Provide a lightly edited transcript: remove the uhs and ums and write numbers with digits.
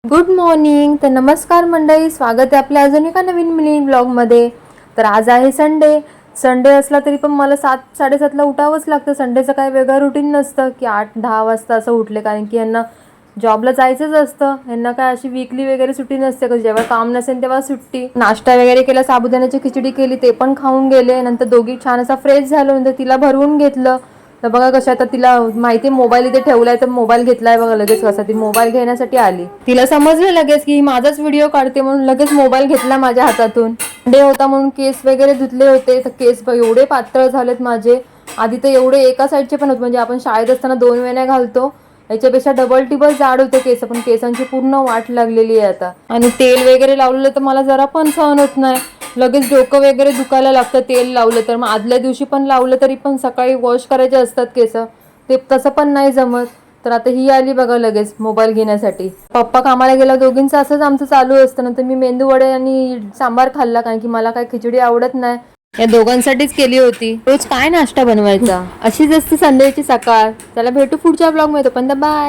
Good morning. तर नमस्कार मंडळी, स्वागत आहे आपल्या अजून एका नवीन मिनी ब्लॉगमध्ये. तर आज आहे संडे असला तरी पण मला 7:30ला उठावंच लागतं. संडेचं काय वेगळं रुटीन नसतं की 8-10 वाजता असं उठले, कारण की यांना जॉबला जायचंच असतं. यांना काय अशी वीकली वगैरे सुट्टी नसते, की जेव्हा काम नसेल तेव्हा सुट्टी. नाश्ता वगैरे केला, साबुदाण्याची खिचडी केली, ते पण खाऊन गेले. नंतर दोघी छान असा फ्रेश झालो, नंतर तिला भरवून घेतलं. तर बघा कशा, आता तिला माहिती मोबाईल इथे ठेवलाय तर मोबाईल घेतलाय बघा लगेच. कसा ती मोबाईल घेण्यासाठी आली, तिला समजलं लगेच की माझाच व्हिडिओ काढते म्हणून लगेच मोबाईल घेतला माझ्या हातातून. डे होता म्हणून केस वगैरे धुतले होते, तर केस एवढे पातळ झालेत माझे. आधी तर एवढे एका साईडचे पण होते, म्हणजे आपण शाळेत असताना 2 वेण्या घालतो याच्यापेक्षा डबल टिबल जाड होते केस, पण केसांची पूर्ण वाट लागलेली आहे आता. आणि तेल वगैरे लावलेलं तर मला जरा पण सहन होत नाही, लगेच डोकं वगैरे दुखायला लागतं तेल लावलं तर. मग आदल्या दिवशी पण लावलं तरी पण सकाळी वॉश करायचे असतात केस, ते तसं पण नाही जमत. तर आता ही आली बघा लगेच मोबाईल घेण्यासाठी. पप्पा कामाला गेला, दोघींचं असंच आमचं चालू असतं. नंतर मी मेंदू वडे आणि सांबार खाल्ला, कारण की मला काय खिचडी आवडत नाही. या दोघांसाठीच केली होती. रोज काय नाश्ता बनवायचा, अशीच असते संडेची सकाळ. चला भेटू पुढच्या ब्लॉग मध्ये, पण बाय.